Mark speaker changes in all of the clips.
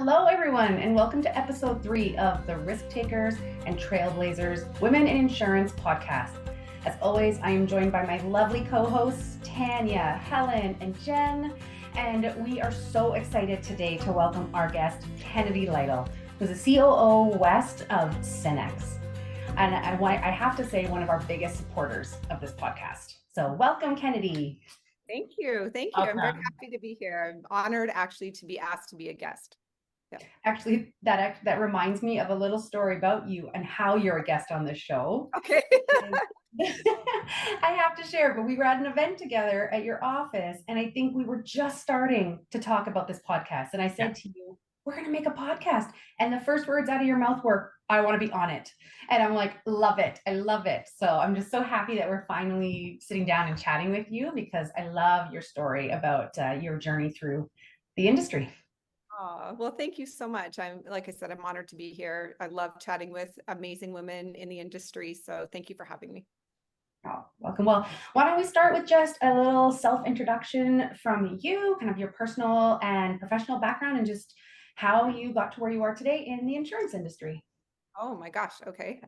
Speaker 1: Hello, everyone, and welcome to episode 3 of the Risk Takers and Trailblazers Women in Insurance podcast. As always, I am joined by my lovely co-hosts, Tanya, Helen, and Jen, and we are so excited today to welcome our guest, Kennedy Lightle, who's the COO West of Synex. And I have to say, one of our biggest supporters of this podcast. So welcome, Kennedy.
Speaker 2: Thank you. Thank you. I'm very happy to be here. I'm honored actually to be asked to be a guest.
Speaker 1: Yeah. Actually, that reminds me of a little story about you and how you're a guest on this show.
Speaker 2: Okay.
Speaker 1: I have to share, but we were at an event together at your office, and I think we were just starting to talk about this podcast. And I said to you, we're going to make a podcast. And the first words out of your mouth were, I want to be on it. And I'm like, love it. I love it. So I'm just so happy that we're finally sitting down and chatting with you, because I love your story about your journey through the industry.
Speaker 2: Oh, well, thank you so much. Like I said, I'm honored to be here. I love chatting with amazing women in the industry. So thank you for having me.
Speaker 1: Oh, welcome. Well, why don't we start with just a little self-introduction from you, kind of your personal and professional background, and just how you got to where you are today in the insurance industry.
Speaker 2: Oh my gosh. Okay.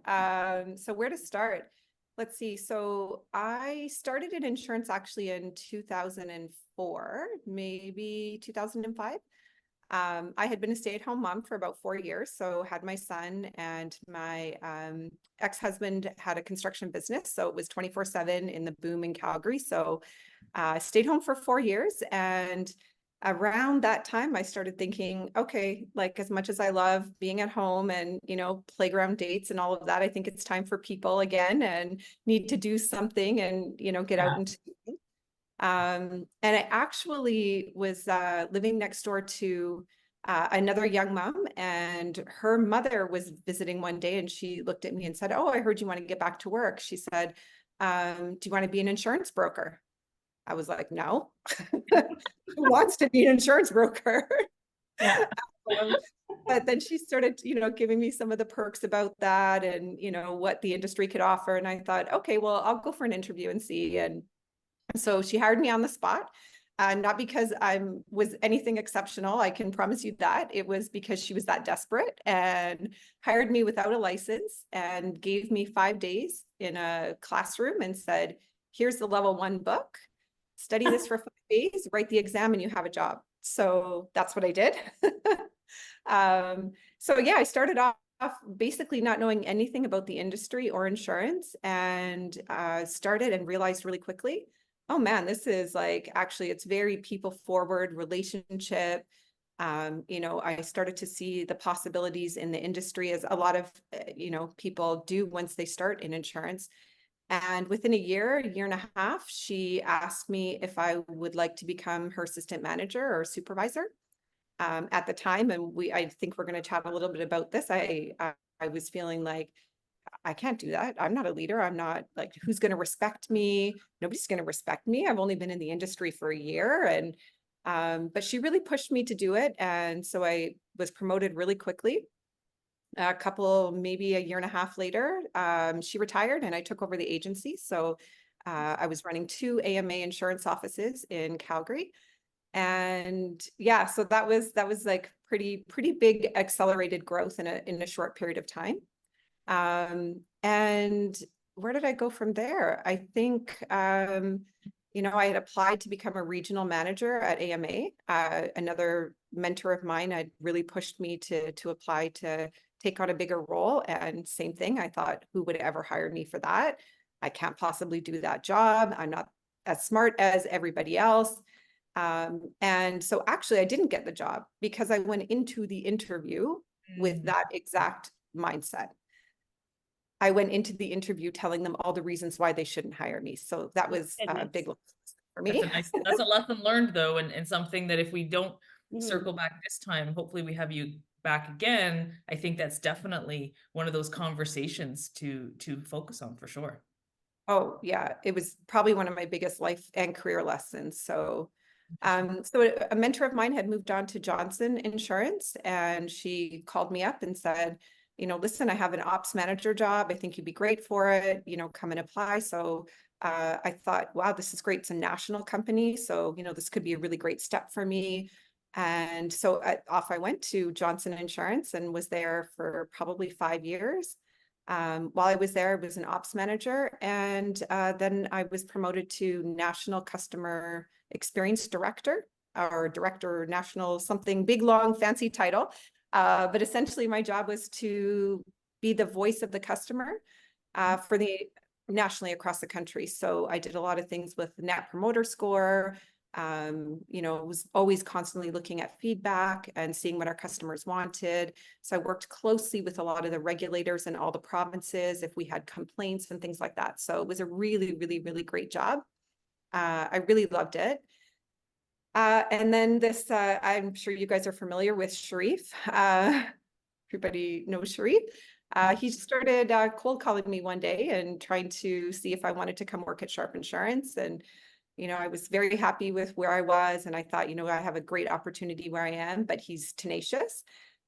Speaker 2: So where to start? Let's see. So I started in insurance actually in 2004, maybe 2005. I had been a stay-at-home mom for about 4 years, so had my son, and my ex-husband had a construction business, so it was 24/7 in the boom in Calgary. So I stayed home for 4 years, and around that time I started thinking, okay, like as much as I love being at home and, playground dates and all of that, I think it's time for people again and need to do something and, get out into and I actually was living next door to another young mom, and her mother was visiting one day, and she looked at me and said, "Oh, I heard you want to get back to work." She said, "Do you want to be an insurance broker?" I was like, "No." Who wants to be an insurance broker? But then she started, giving me some of the perks about that and, what the industry could offer. And I thought, okay, well, I'll go for an interview and see. And so she hired me on the spot, not because I was anything exceptional. I can promise you that. It was because she was that desperate and hired me without a license and gave me 5 days in a classroom and said, here's the level 1 book, study this for 5 days, write the exam, and you have a job. So that's what I did. So yeah, I started off basically not knowing anything about the industry or insurance, and started and realized really quickly, oh man, this is like, actually, it's very people forward relationship. I started to see the possibilities in the industry, as a lot of, people do once they start in insurance. And within a year and a half, she asked me if I would like to become her assistant manager or supervisor at the time. And I think we're going to chat a little bit about this. I was feeling like, I can't do that. I'm not a leader. I'm not, like, who's going to respect me? Nobody's going to respect me. I've only been in the industry for a year. And, but she really pushed me to do it. And so I was promoted really quickly. Maybe a year and a half later, she retired and I took over the agency. So I was running 2 AMA insurance offices in Calgary. And yeah, so that was like pretty big accelerated growth in a short period of time. And where did I go from there? I think, I had applied to become a regional manager at AMA. Another mentor of mine had really pushed me to apply to take on a bigger role. And same thing, I thought, who would ever hire me for that? I can't possibly do that job. I'm not as smart as everybody else. And so actually I didn't get the job because I went into the interview with that exact mindset. I went into the interview telling them all the reasons why they shouldn't hire me. So that was a big lesson for me.
Speaker 3: That's a lesson learned, though, and something that if we don't circle back this time, hopefully we have you back again. I think that's definitely one of those conversations to focus on, for sure.
Speaker 2: Oh yeah, it was probably one of my biggest life and career lessons. So so a mentor of mine had moved on to Johnson Insurance, and she called me up and said, listen, I have an ops manager job. I think you'd be great for it. Come and apply. So I thought, wow, this is great. It's a national company. So, this could be a really great step for me. And so off I went to Johnson Insurance and was there for probably 5 years. While I was there, I was an ops manager, and then I was promoted to National Customer Experience Director, or Director National something, big, long, fancy title. But essentially my job was to be the voice of the customer for the nationally across the country. So I did a lot of things with Net Promoter Score, was always constantly looking at feedback and seeing what our customers wanted. So I worked closely with a lot of the regulators in all the provinces if we had complaints and things like that. So it was a really, really, really great job. I really loved it. And then this, I'm sure you guys are familiar with Sharif. Everybody knows Sharif. He started cold calling me one day and trying to see if I wanted to come work at Sharp Insurance. And I was very happy with where I was, and I thought, I have a great opportunity where I am, but he's tenacious.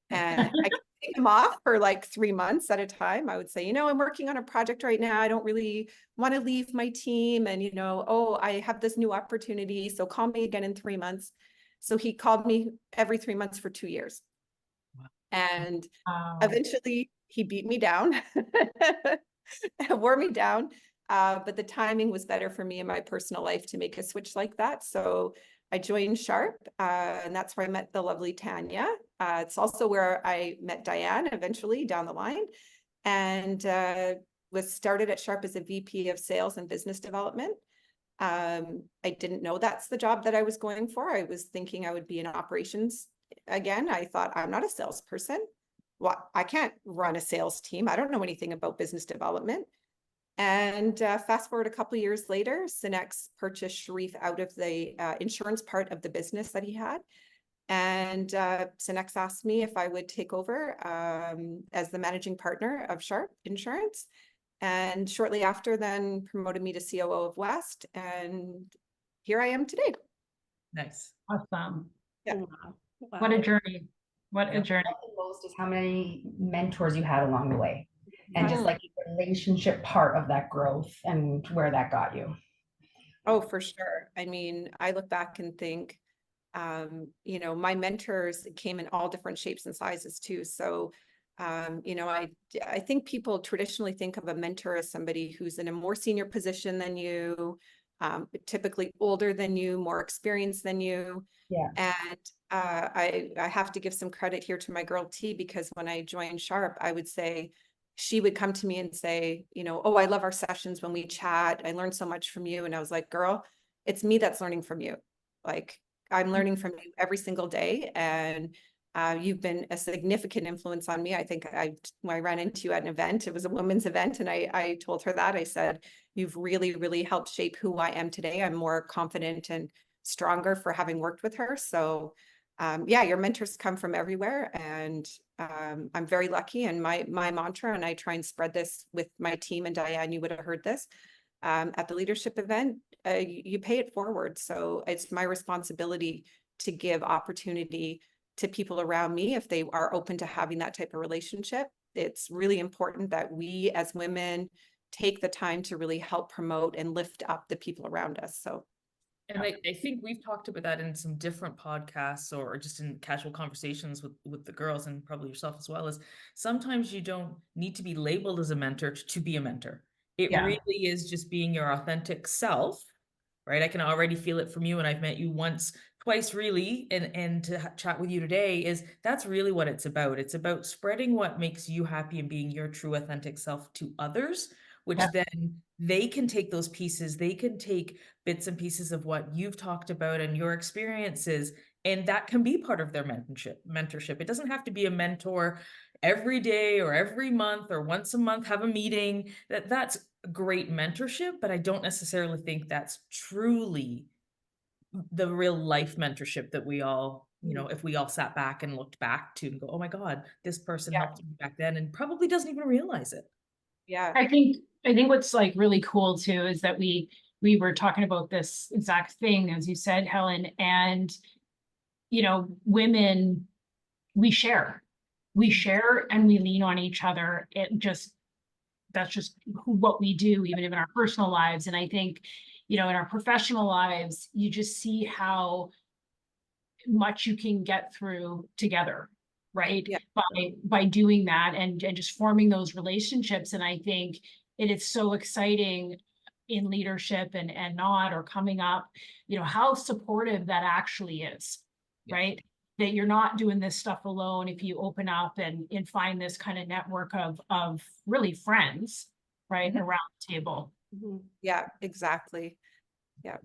Speaker 2: And I could take him off for like 3 months at a time. I would say, I'm working on a project right now. I don't really want to leave my team. And, oh, I have this new opportunity. So call me again in 3 months. So he called me every 3 months for 2 years.
Speaker 3: Wow.
Speaker 2: And eventually he beat me down, wore me down. But the timing was better for me in my personal life to make a switch like that. So I joined Sharp, and that's where I met the lovely Tanya. It's also where I met Diane eventually down the line, and was started at Sharp as a VP of Sales and Business Development. I didn't know that's the job that I was going for. I was thinking I would be in operations again. I thought, I'm not a salesperson. Well, I can't run a sales team. I don't know anything about business development. And fast forward a couple of years later, Synex purchased Sharif out of the insurance part of the business that he had. And Synex asked me if I would take over as the managing partner of Sharp Insurance. And shortly after, then promoted me to COO of West. And here I am today.
Speaker 3: Nice.
Speaker 4: Awesome.
Speaker 2: Yeah.
Speaker 1: Wow.
Speaker 4: What a journey. What a journey.
Speaker 1: What I love the most is how many mentors you had along the way, and just
Speaker 4: Mhm.
Speaker 1: like the relationship part of that growth and where that got you.
Speaker 2: Oh, for sure. I mean, I look back and think, my mentors came in all different shapes and sizes too. So, I think people traditionally think of a mentor as somebody who's in a more senior position than you, typically older than you, more experienced than you.
Speaker 1: Yeah.
Speaker 2: And I have to give some credit here to my girl T, because when I joined Sharp, I would say, she would come to me and say, oh, I love our sessions when we chat. I learned so much from you. And I was like, girl, it's me that's learning from you. Like, I'm learning from you every single day. And you've been a significant influence on me. I think when I ran into you at an event, it was a women's event. And I told her that. I said, you've really, really helped shape who I am today. I'm more confident and stronger for having worked with her. So yeah, your mentors come from everywhere. And I'm very lucky. And my mantra, and I try and spread this with my team, and Diane, you would have heard this at the leadership event, you pay it forward. So it's my responsibility to give opportunity to people around me if they are open to having that type of relationship. It's really important that we as women take the time to really help promote and lift up the people around us. So
Speaker 3: And I think we've talked about that in some different podcasts or just in casual conversations with the girls, and probably yourself as well, is sometimes you don't need to be labeled as a mentor to be a mentor. It
Speaker 1: Yeah.
Speaker 3: really is just being your authentic self, right? I can already feel it from you, and I've met you once, twice really, and to chat with you today, is that's really what it's about. It's about spreading what makes you happy and being your true authentic self to others, which then they can take those pieces, they can take bits and pieces of what you've talked about and your experiences, and that can be part of their mentorship. It doesn't have to be a mentor every day or every month or once a month, have a meeting. That's great mentorship, but I don't necessarily think that's truly the real life mentorship that we all, if we all sat back and looked back to and go, oh my God, this person helped me back then, and probably doesn't even realize it.
Speaker 2: yeah.
Speaker 4: I think what's like really cool too is that we were talking about this exact thing, as you said, Helen, and women, we share and we lean on each other. That's just what we do, even in our personal lives. And I think, in our professional lives, you just see how much you can get through together, right?
Speaker 2: Yeah.
Speaker 4: By doing that and just forming those relationships. And I think it is so exciting in leadership and not, or coming up, you know, how supportive that actually is,
Speaker 3: Yeah.
Speaker 4: right? That you're not doing this stuff alone if you open up and find this kind of network of really friends, right, around the table.
Speaker 2: Yeah, exactly. Yeah.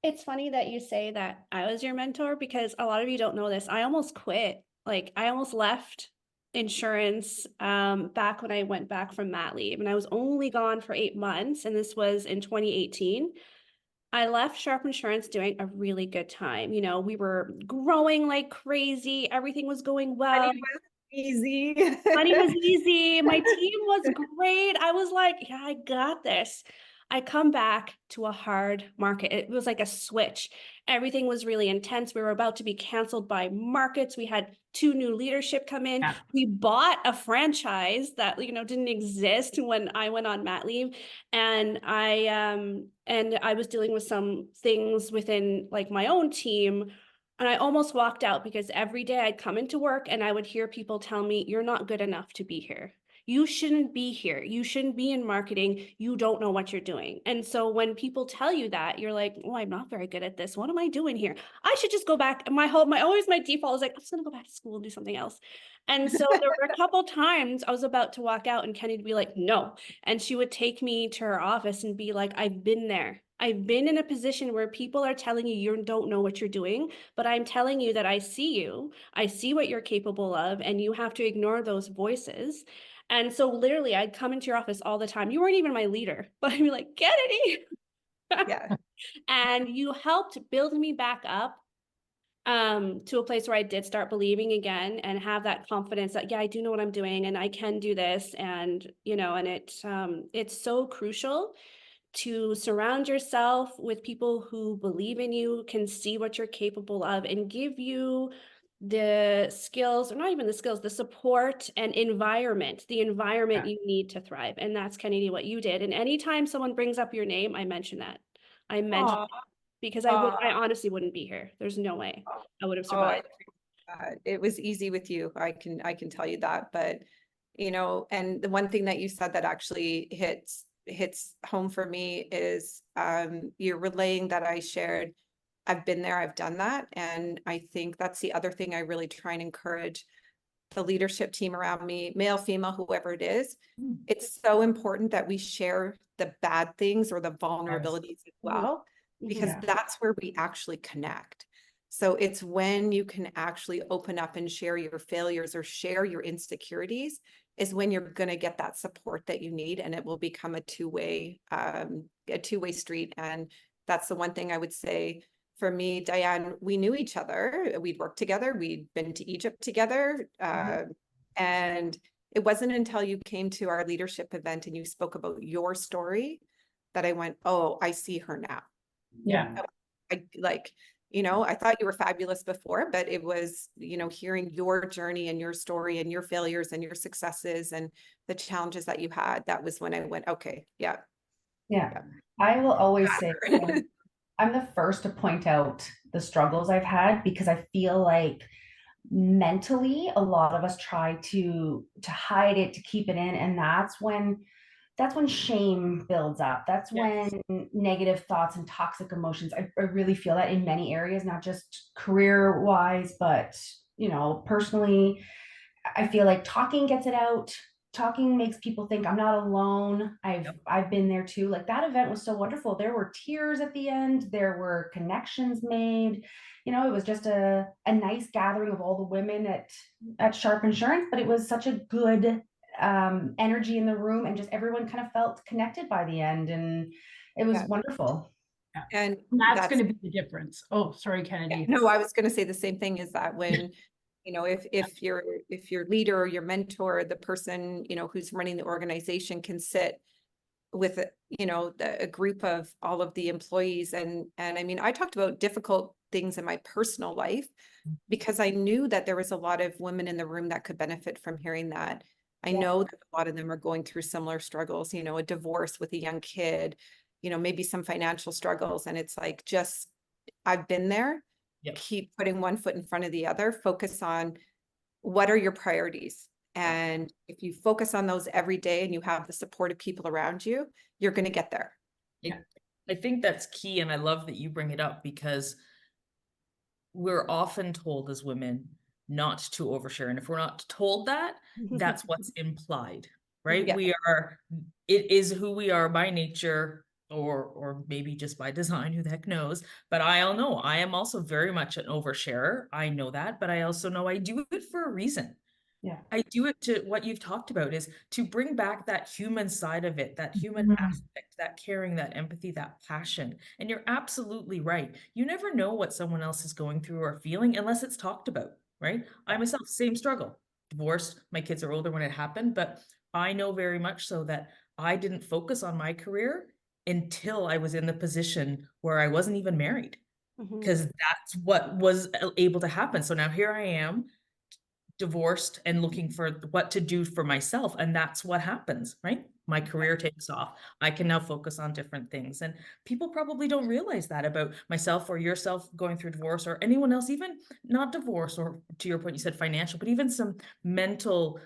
Speaker 5: It's funny that you say that I was your mentor, because a lot of you don't know this. I almost quit. Like, I almost left insurance back when I went back from mat leave, and I was only gone for 8 months, and this was in 2018. I left Sharp Insurance doing a really good time. You know, we were growing like crazy. Everything was going well.
Speaker 2: Money was easy.
Speaker 5: Money was easy. My team was great. I was like, yeah, I got this. I come back to a hard market. It was like a switch. Everything was really intense. We were about to be canceled by markets. We had 2 new leadership come in.
Speaker 4: Yeah.
Speaker 5: We bought a franchise that, you know, didn't exist when I went on mat leave. And I was dealing with some things within like my own team. And I almost walked out, because every day I'd come into work and I would hear people tell me, you're not good enough to be here. You shouldn't be here. You shouldn't be in marketing. You don't know what you're doing. And so when people tell you that, you're like, oh, I'm not very good at this. What am I doing here? I should just go back. My default is like, I'm just gonna go back to school and do something else. And so there were a couple times I was about to walk out and Kenny would be like, no. And she would take me to her office and be like, I've been there. I've been in a position where people are telling you you don't know what you're doing, but I'm telling you that I see you. I see what you're capable of, and you have to ignore those voices. And so literally I'd come into your office all the time. You weren't even my leader, but I'd be like, Kennedy.
Speaker 2: Yeah.
Speaker 5: And you helped build me back up to a place where I did start believing again and have that confidence that, yeah, I do know what I'm doing and I can do this. And, you know, and it's so crucial to surround yourself with people who believe in you, can see what you're capable of, and give you the skills, or not even the skills, the support and environment, you need to thrive. And that's, Kennedy, what you did. And anytime someone brings up your name, I mention that. I mention it, because I honestly wouldn't be here. There's no way I would have survived.
Speaker 2: It was easy with you. I can tell you that. But, you know, and the one thing that you said that actually hits home for me is you're relaying that I shared. I've been there, I've done that. And I think that's the other thing I really try and encourage the leadership team around me, male, female, whoever it is. It's so important that we share the bad things or the vulnerabilities as well, because that's where we actually connect. So it's when you can actually open up and share your failures or share your insecurities is when you're going to get that support that you need, and it will become a two-way street. And that's the one thing I would say for me, Diane. We knew each other. We'd worked together. We'd been to Egypt together. And it wasn't until you came to our leadership event and you spoke about your story that I went, oh, I see her now.
Speaker 4: Yeah.
Speaker 2: You know, I thought you were fabulous before, but it was, you know, hearing your journey and your story and your failures and your successes and the challenges that you had. That was when I went, okay, yeah.
Speaker 1: I will always say I'm the first to point out the struggles I've had, because I feel like mentally a lot of us try to hide it, to keep it in, and that's when shame builds up. That's when negative thoughts and toxic emotions, I really feel that in many areas, not just career wise, but, you know, personally. I feel like talking gets it out. Talking makes people think I'm not alone. I've been there too. Like, that event was so wonderful. There were tears at the end. There were connections made. You know, it was just a nice gathering of all the women at Sharp Insurance, but it was such a good energy in the room, and just everyone kind of felt connected by the end, and it was wonderful.
Speaker 2: And
Speaker 4: that's going to be the difference. Oh, sorry, Kennedy.
Speaker 2: No, I was going to say the same thing, is that when, you know, if your leader or your mentor, the person, you know, who's running the organization, can sit with, you know, a group of all of the employees. And I mean, I talked about difficult things in my personal life because I knew that there was a lot of women in the room that could benefit from hearing that. I know that a lot of them are going through similar struggles, you know, a divorce with a young kid, you know, maybe some financial struggles. And it's like, just, I've been there.
Speaker 3: Yep.
Speaker 2: keep putting one foot in front of the other. Focus on what are your priorities. And if you focus on those every day and you have the support of people around you, you're going to get there.
Speaker 3: I think that's key. And I love that you bring it up, because we're often told as women not to overshare. And if we're not told that, that's what's implied, right?
Speaker 2: Yeah.
Speaker 3: It is who we are by nature, or maybe just by design, who the heck knows. But I'll know I am also very much an oversharer. I know that, but I also know I do it for a reason.
Speaker 1: Yeah.
Speaker 3: I do it to what you've talked about, is to bring back that human side of it, that human
Speaker 4: Mhm.
Speaker 3: aspect, that caring, that empathy, that passion. And you're absolutely right. You never know what someone else is going through or feeling unless it's talked about, right? I myself, same struggle. Divorced, my kids are older when it happened, but I know very much so that I didn't focus on my career until I was in the position where I wasn't even married, because that's what was able to happen. So now here I am, divorced and looking for what to do for myself, and that's what happens, right? My career takes off. I can now focus on different things, and people probably don't realize that about myself or yourself going through divorce, or anyone else, even not divorce, or to your point, you said financial, but even some mental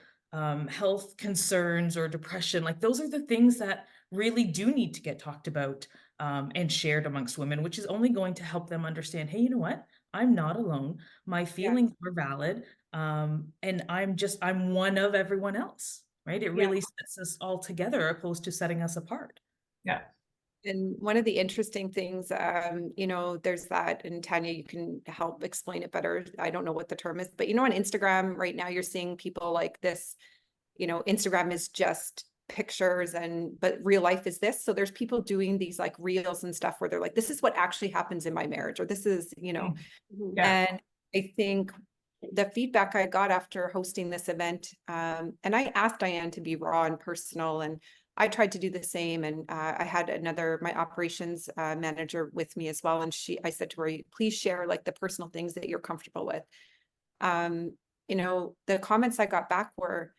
Speaker 3: health concerns or depression. Like, those are the things that really do need to get talked about and shared amongst women, which is only going to help them understand, hey, you know what? I'm not alone. My feelings are valid. And I'm one of everyone else, right? It really sets us all together, opposed to setting us apart.
Speaker 4: Yeah.
Speaker 2: And one of the interesting things, you know, there's that, and Tanya, you can help explain it better. I don't know what the term is, but you know, on Instagram right now, you're seeing people like this, you know, Instagram is just pictures, but real life is this. So there's people doing these like reels and stuff where they're like, this is what actually happens in my marriage, or this is, you know, and I think the feedback I got after hosting this event, and I asked Diane to be raw and personal, and I tried to do the same. And I had my operations manager with me as well. And I said to her, please share like the personal things that you're comfortable with. You know, the comments I got back were,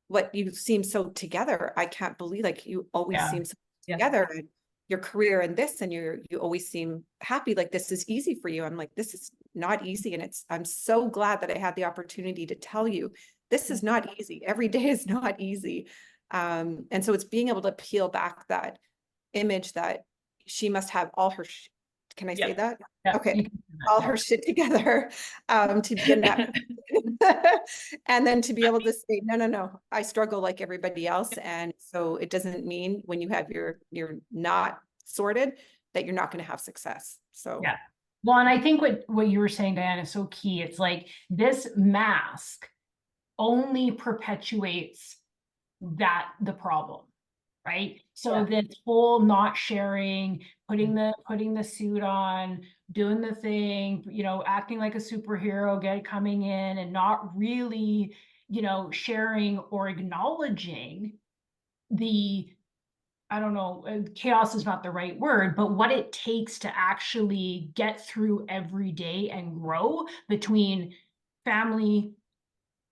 Speaker 2: what, you seem so together. I can't believe, like, you always seem so together. And your career and this, and you always seem happy, like this is easy for you. I'm like, this is not easy. And I'm so glad that I had the opportunity to tell you, this is not easy. Every day is not easy. And so it's being able to peel back that image that she must have all her, can I say that? Okay. All her shit together, to be in that. And then to be able to say, no, I struggle like everybody else. And so it doesn't mean when you have you're not sorted, that you're not going to have success. So
Speaker 4: yeah. Well, and I think what you were saying, Diana, is so key. It's like this mask only perpetuates the problem, right? So this whole not sharing, putting the suit on, doing the thing, you know, acting like a superhero, coming in and not really, you know, sharing or acknowledging I don't know, chaos is not the right word, but what it takes to actually get through every day and grow between family,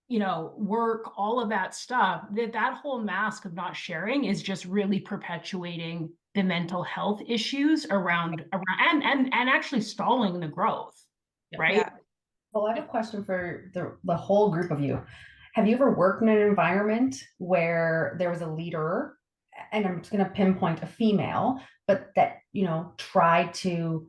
Speaker 4: you know, work, all of that stuff, that whole mask of not sharing is just really perpetuating the mental health issues around and actually stalling the growth, right?
Speaker 2: yeah.
Speaker 1: Well, I have a question for the whole group of you. Have you ever worked in an environment where there was a leader, and I'm just going to pinpoint a female, but that, you know, tried to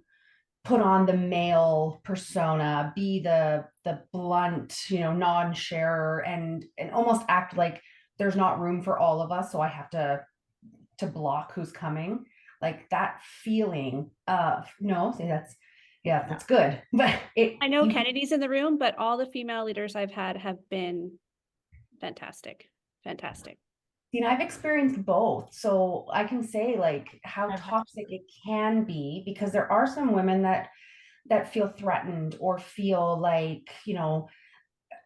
Speaker 1: put on the male persona, be the blunt, you know, non-sharer, and almost act like there's not room for all of us, so I have to block who's coming? Like that feeling of, no, see, that's good. But
Speaker 5: I know Kennedy's in the room, but all the female leaders I've had have been fantastic.
Speaker 1: You know, I've experienced both, so I can say like how toxic it can be, because there are some women that feel threatened or feel like, you know,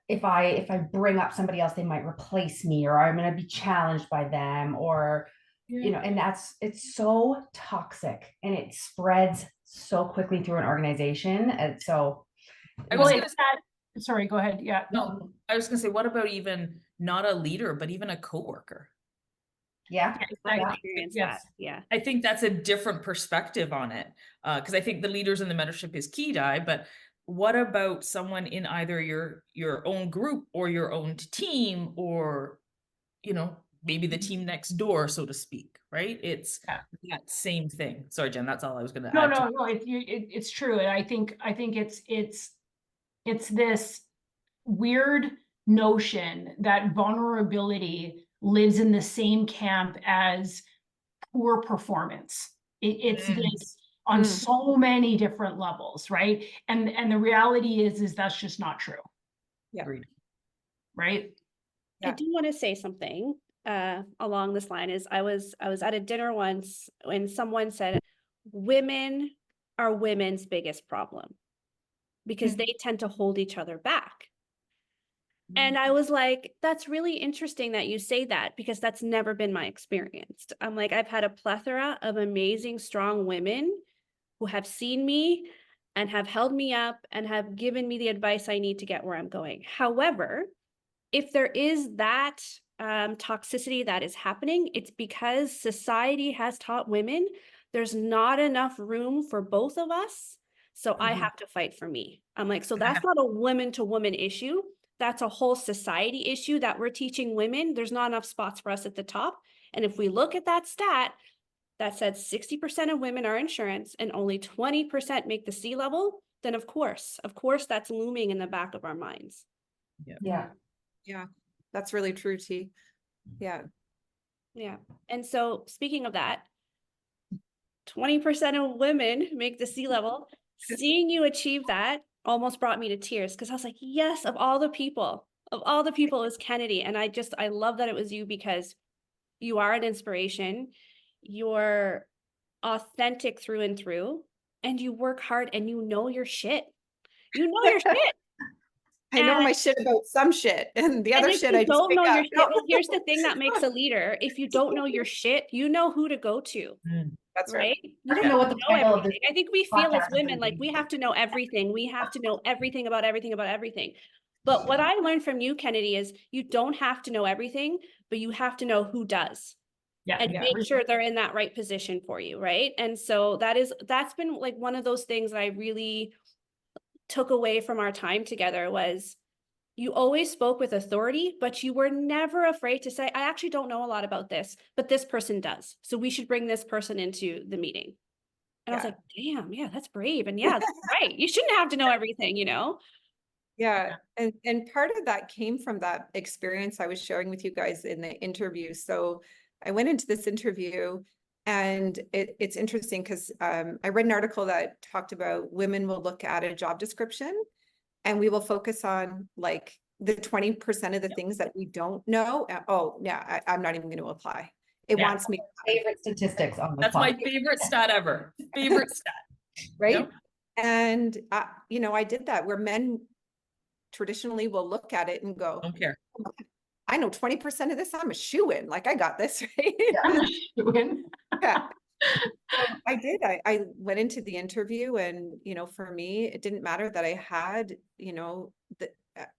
Speaker 1: if I bring up somebody else, they might replace me, or I'm going to be challenged by them, or you know, and it's so toxic, and it spreads so quickly through an organization. And so
Speaker 4: sorry, go ahead. Yeah.
Speaker 3: No, I was gonna say, what about even not a leader, but even a coworker?
Speaker 1: Yeah.
Speaker 5: I experienced that. Yeah.
Speaker 3: I think that's a different perspective on it. Because I think the leaders in the mentorship is key, but what about someone in either your own group or your own team, or, you know, maybe the team next door, so to speak, right? It's
Speaker 4: Yeah.
Speaker 3: that same thing. Sorry, Jen, that's all I was going to
Speaker 4: No,
Speaker 3: add to.
Speaker 4: no, it's true. And I think it's this weird notion that vulnerability lives in the same camp as poor performance. It's this on so many different levels, right? And the reality is that's just not true.
Speaker 2: Yeah.
Speaker 3: Agreed.
Speaker 4: Right?
Speaker 5: I do want to say something along this line. Is I was at a dinner once when someone said women are women's biggest problem because they tend to hold each other back. And I was like, that's really interesting that you say that, because that's never been my experience. I'm like, I've had a plethora of amazing, strong women who have seen me and have held me up and have given me the advice I need to get where I'm going. However, if there is that toxicity that is happening, it's because society has taught women there's not enough room for both of us. So I have to fight for me. I'm like, so that's not a woman to woman issue. That's a whole society issue that we're teaching women. There's not enough spots for us at the top. And if we look at that stat that said 60% of women are insurance and only 20% make the C level, then of course that's looming in the back of our minds.
Speaker 1: Yeah.
Speaker 2: Yeah, that's really true, T. Yeah.
Speaker 5: Yeah. And so speaking of that, 20% of women make the C level. Seeing you achieve that almost brought me to tears, because I was like, yes, of all the people, it was Kennedy. And I love that it was you, because you are an inspiration. You're authentic through and through, and you work hard, and you know your shit. You know your shit.
Speaker 2: I know my shit about some shit, and the other shit I just
Speaker 5: don't
Speaker 2: pick
Speaker 5: know
Speaker 2: up.
Speaker 5: your shit. Well, here's the thing that makes a leader. If you don't know your shit, you know who to go to.
Speaker 2: That's
Speaker 5: Right?
Speaker 2: right.
Speaker 5: You
Speaker 1: I
Speaker 5: don't
Speaker 1: know what the
Speaker 5: know
Speaker 1: title of
Speaker 5: everything.
Speaker 1: this
Speaker 5: I think we feel as
Speaker 1: podcast is
Speaker 5: women
Speaker 1: gonna
Speaker 5: like
Speaker 1: be.
Speaker 5: we have to know everything. We have to know everything about everything about everything. But what I learned from you, Kennedy, is you don't have to know everything, but you have to know who does.
Speaker 4: Yeah.
Speaker 5: And
Speaker 2: Yeah.
Speaker 5: make sure they're in that right position for you, right? And so that's been like one of those things that I really took away from our time together. Was you always spoke with authority, but you were never afraid to say, I actually don't know a lot about this, but this person does. So we should bring this person into the meeting. And I was like, damn, yeah, that's brave. And yeah, that's right. You shouldn't have to know everything, you know?
Speaker 2: Yeah. And part of that came from that experience I was sharing with you guys in the interview. So I went into this interview, and it's interesting because I read an article that talked about women will look at a job description and we will focus on like the 20% of the things that we don't know. Oh, yeah, I'm not even going to apply. It wants me.
Speaker 1: Favorite statistics on the
Speaker 3: That's my
Speaker 1: podcast.
Speaker 3: favorite stat ever. Favorite stat.
Speaker 2: Right.
Speaker 3: Yep.
Speaker 2: And, you know, I did that where men traditionally will look at it and go,
Speaker 3: Don't care.
Speaker 2: I know 20% of this, I'm a shoo-in, like I got this, right? Yeah. So I did. I went into the interview, and, you know, for me, it didn't matter that I had, you know,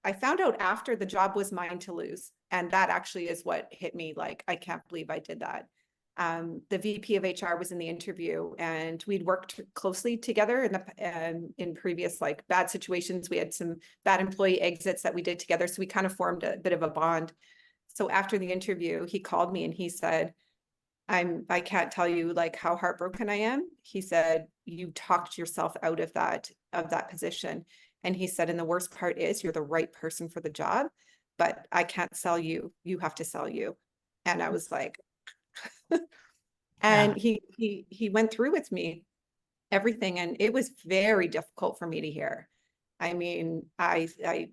Speaker 2: I found out after the job was mine to lose. And that actually is what hit me. Like, I can't believe I did that. The VP of HR was in the interview, and we'd worked closely together in previous like bad situations. We had some bad employee exits that we did together. So we kind of formed a bit of a bond. So after the interview, he called me and he said, I can't tell you like how heartbroken I am. He said, you talked yourself out of that position. And he said, and the worst part is you're the right person for the job, but I can't sell you. You have to sell you. And I was like, and he went through with me everything. And it was very difficult for me to hear. I mean, I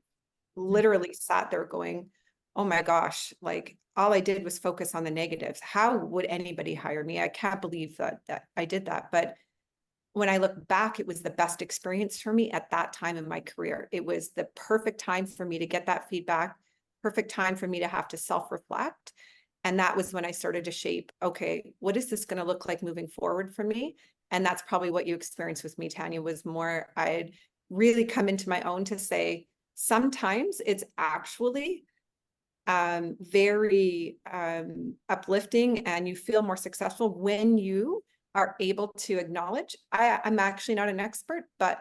Speaker 2: literally sat there going, oh my gosh, like all I did was focus on the negatives. How would anybody hire me? I can't believe that I did that. But when I look back, it was the best experience for me at that time in my career. It was the perfect time for me to get that feedback, perfect time for me to have to self-reflect. And that was when I started to shape, okay, what is this going to look like moving forward for me? And that's probably what you experienced with me, Tanya, was more, I'd really come into my own to say, sometimes it's actually very uplifting, and you feel more successful when you are able to acknowledge, I'm actually not an expert, but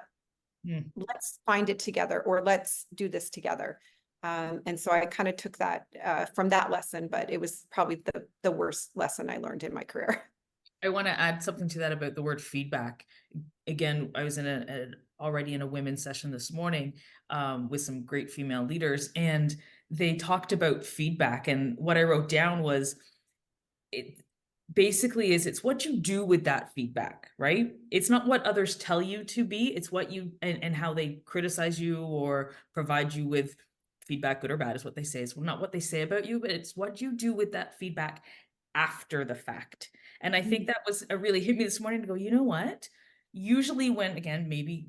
Speaker 2: let's find it together, or let's do this together. And so I kind of took that from that lesson, but it was probably the worst lesson I learned in my career.
Speaker 3: I want to add something to that about the word feedback. Again, I was already in a women's session this morning with some great female leaders, and they talked about feedback. And what I wrote down was, it basically is, it's what you do with that feedback, right? It's not what others tell you to be, it's what you, and how they criticize you or provide you with feedback, good or bad, is what they say. It's not what they say about you, but it's what you do with that feedback after the fact. And I think that was really hit me this morning to go, you know what? Usually when, again, maybe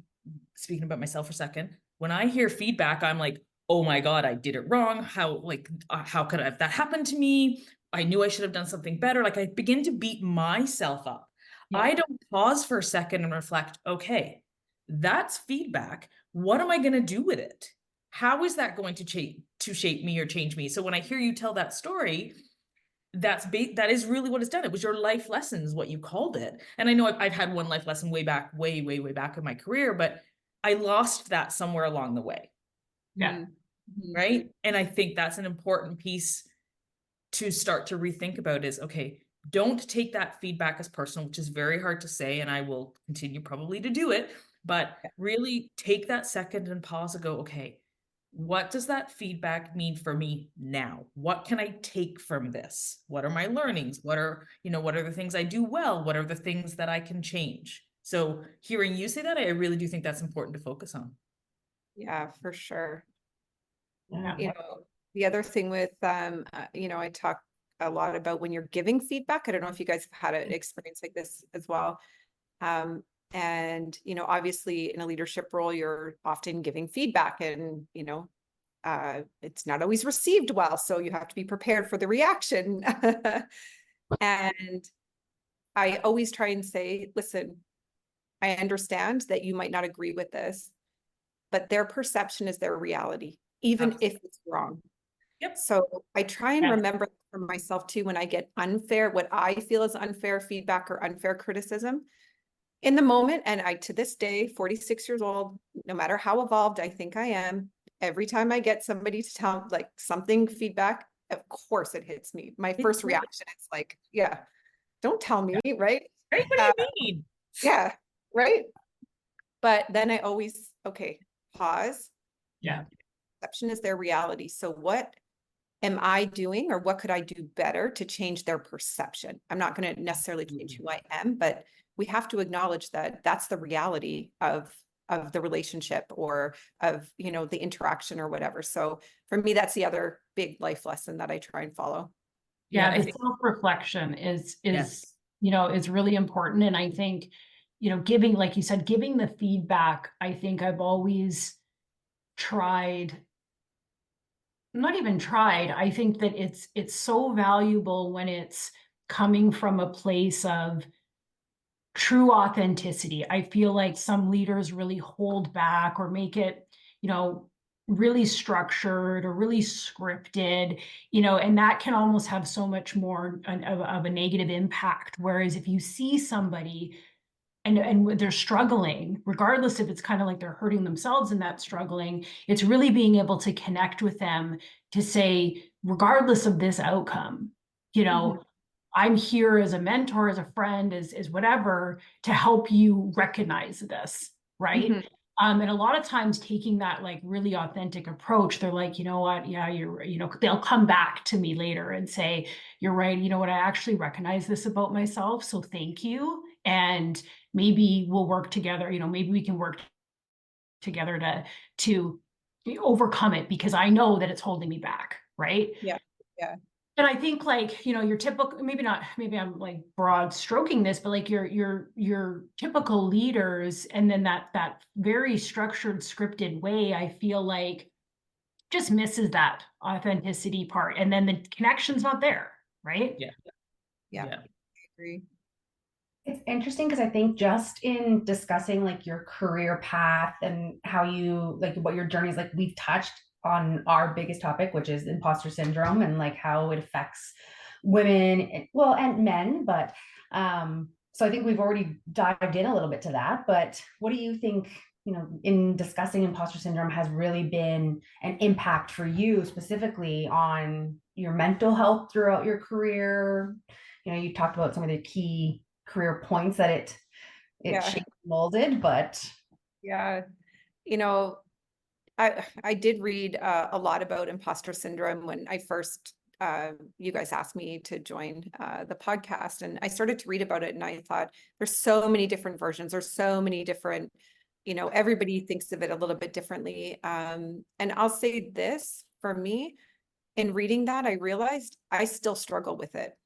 Speaker 3: speaking about myself for a second, when I hear feedback, I'm like, oh my God, I did it wrong. How could have that happened to me? I knew I should have done something better. Like, I begin to beat myself up.
Speaker 4: Yeah.
Speaker 3: I don't pause for a second and reflect, okay, that's feedback. What am I going to do with it? How is that going to shape me or change me? So when I hear you tell that story, that is really what it's done. It was your life lessons, what you called it. And I know I've had one life lesson way back in my career, but I lost that somewhere along the way.
Speaker 4: Yeah.
Speaker 3: Right. And I think that's an important piece to start to rethink about is, okay, don't take that feedback as personal, which is very hard to say, and I will continue probably to do it, but really take that second and pause and go, okay, what does that feedback mean for me now? What can I take from this? What are my learnings? What are the things I do well? What are the things that I can change? So hearing you say that, I really do think that's important to focus on.
Speaker 2: Yeah, for sure.
Speaker 4: Yeah.
Speaker 2: You know, the other thing with, I talk a lot about when you're giving feedback. I don't know if you guys have had an experience like this as well. And, obviously in a leadership role, you're often giving feedback, and, it's not always received well. So you have to be prepared for the reaction. And I always try and say, listen, I understand that you might not agree with this, but their perception is their reality, even
Speaker 3: Absolutely.
Speaker 2: if it's wrong.
Speaker 3: Yep.
Speaker 2: So I try and remember for myself too, when I get what I feel is unfair feedback or unfair criticism in the moment. And to this day, 46 years old, no matter how evolved I think I am, every time I get somebody to tell like something feedback, of course it hits me. My first reaction is like, yeah, don't tell me, right?
Speaker 3: Right? What do you mean?
Speaker 2: Yeah, right. But then I always, okay, pause.
Speaker 4: Yeah.
Speaker 2: Perception is their reality. So what am I doing, or what could I do better to change their perception? I'm not going to necessarily change who I am, but we have to acknowledge that that's the reality of the relationship, or of, the interaction or whatever. So for me, that's the other big life lesson that I try and follow.
Speaker 4: Yeah, the self-reflection is really important. And I think, giving, like you said, giving the feedback, I think I've always tried, not even tried, I think that it's so valuable when it's coming from a place of true authenticity. I feel like some leaders really hold back or make it, really structured or really scripted, and that can almost have so much more of a negative impact. Whereas if you see somebody and they're struggling, regardless if it's kind of like they're hurting themselves in that struggling, it's really being able to connect with them to say, regardless of this outcome, I'm here as a mentor, as a friend, as whatever, to help you recognize this, right? And a lot of times taking that like really authentic approach, they're like, you know what? Yeah, they'll come back to me later and say, you're right. You know what? I actually recognize this about myself. So thank you. And maybe we'll work together. Maybe we can work together to overcome it, because I know that it's holding me back. Right.
Speaker 2: Yeah. Yeah.
Speaker 4: And I think like, your typical, maybe I'm like broad stroking this, but like your typical leaders, and then that very structured, scripted way, I feel like just misses that authenticity part. And then the connection's not there, right?
Speaker 2: Yeah. I agree.
Speaker 1: It's interesting because I think just in discussing like your career path and how you like what your journey is like, we've touched on our biggest topic, which is imposter syndrome, and like how it affects women, well, and men. But so I think we've already dived in a little bit to that. But what do you think in discussing imposter syndrome has really been an impact for you specifically on your mental health throughout your career. You talked about some of the key career points that it shaped, molded, but
Speaker 2: yeah, I did read a lot about imposter syndrome when I first you guys asked me to join the podcast, and I started to read about it, and I thought there's so many different versions, there's so many different, everybody thinks of it a little bit differently. And I'll say this, for me, in reading that, I realized I still struggle with it.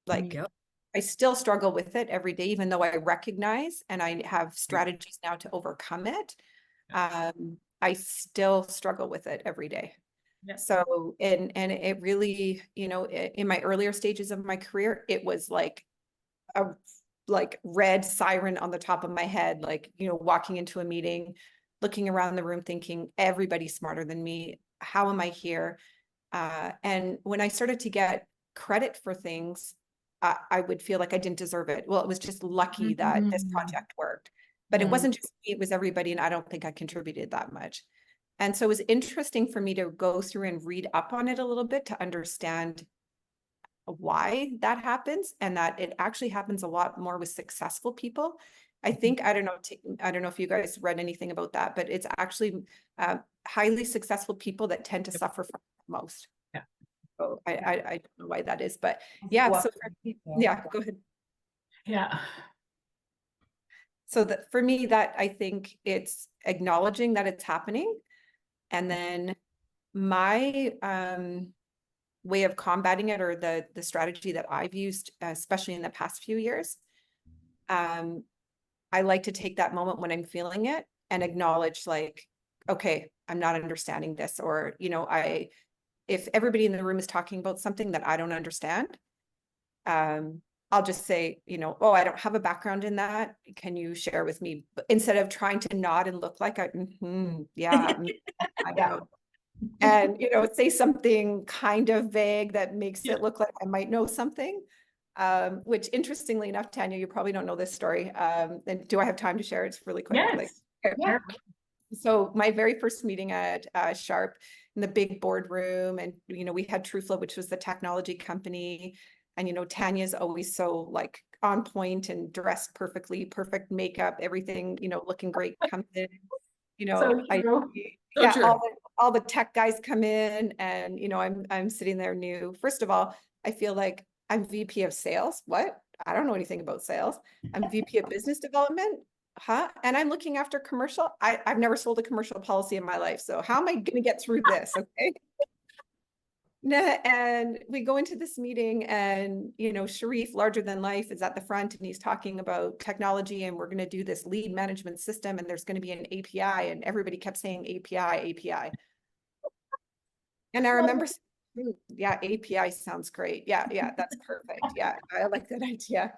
Speaker 2: Like,
Speaker 3: Yep.
Speaker 2: I still struggle with it every day, even though I recognize and I have strategies now to overcome it. I still struggle with it every day.
Speaker 3: Yeah.
Speaker 2: So, and it really, in my earlier stages of my career, it was like a red siren on the top of my head, like, walking into a meeting, looking around the room, thinking everybody's smarter than me. How am I here? And when I started to get credit for things, I would feel like I didn't deserve it. Well, it was just lucky that this project worked, but it wasn't just me, it was everybody. And I don't think I contributed that much. And so it was interesting for me to go through and read up on it a little bit to understand why that happens, and that it actually happens a lot more with successful people. I think, I don't know if you guys read anything about that, but it's actually highly successful people that tend to suffer from it most.
Speaker 3: Yeah.
Speaker 2: So I don't know why that is, but yeah. So yeah, go ahead.
Speaker 4: Yeah.
Speaker 2: So that for me, that I think it's acknowledging that it's happening, and then my way of combating it, or the strategy that I've used, especially in the past few years, I like to take that moment when I'm feeling it and acknowledge, like, okay, I'm not understanding this, or if everybody in the room is talking about something that I don't understand, I'll just say, oh, I don't have a background in that. Can you share with me? But instead of trying to nod and look like yeah, I know. And, say something kind of vague that makes it look like I might know something. Which, interestingly enough, Tanya, you probably don't know this story. And do I have time to share it? It's really quick.
Speaker 4: Yes.
Speaker 1: Yeah.
Speaker 2: So my very first meeting at Sharp, in the big boardroom, and we had TrueFlow, which was the technology company, and Tanya's always so like on point and dressed perfectly, perfect makeup, everything, looking great, comes in.
Speaker 4: So true.
Speaker 2: Yeah,
Speaker 3: So true.
Speaker 2: all the tech guys come in, and I'm sitting there new. First of all, I feel like I'm VP of sales. What? I don't know anything about sales. I'm VP of business development. Huh? And I'm looking after commercial. I've never sold a commercial policy in my life. So how am I going to get through this? Okay. And we go into this meeting, and Sharif, larger than life, is at the front, and he's talking about technology, and we're going to do this lead management system, and there's going to be an API, and everybody kept saying API. And I remember, yeah, API sounds great. Yeah, that's perfect. Yeah, I like that idea.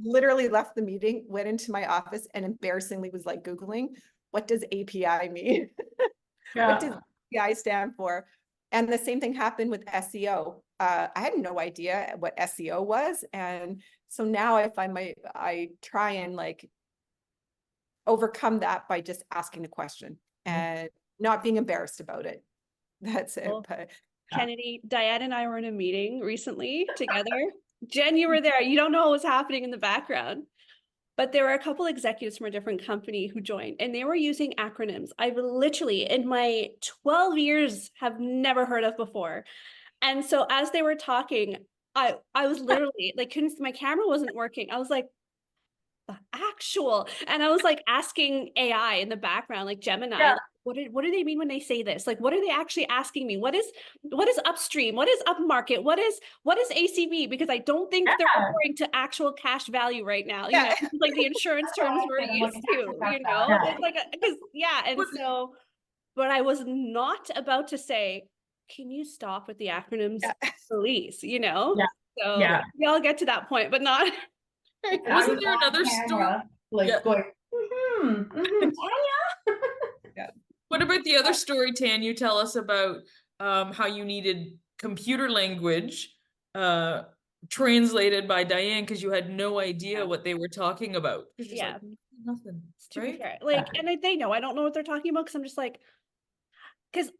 Speaker 2: Literally left the meeting, went into my office, and embarrassingly was like Googling, what does API mean? What does API stand for? And the same thing happened with SEO. I had no idea what SEO was. And so now I try and like overcome that by just asking the question and not being embarrassed about it. That's it.
Speaker 5: Well,
Speaker 2: But
Speaker 5: Kennedy, Diane and I were in a meeting recently together. Jen, you were there. You don't know what was happening in the background. But there were a couple executives from a different company who joined, and they were using acronyms I've literally, in my 12 years, have never heard of before. And so as they were talking, I was literally like, my camera wasn't working. I was like, the actual, and I was like asking AI in the background, like Gemini, like, what do they mean when they say this? Like, what are they actually asking me? What is upstream? What is upmarket? What is ACV? Because I don't think they're referring to actual cash value right now. Like the insurance terms we're used to. It's like because and so, but I was not about to say, can you stop with the acronyms, please? So we all get to that point, but not.
Speaker 3: Wasn't there another story?
Speaker 1: Like going, Tanya.
Speaker 3: What about the other story, Tan? You tell us about how you needed computer language translated by Diane because you had no idea what they were talking about.
Speaker 5: Yeah.
Speaker 3: Nothing,
Speaker 5: To be
Speaker 3: right?
Speaker 5: fair, like, and they know I don't know what they're talking about because I'm just like, because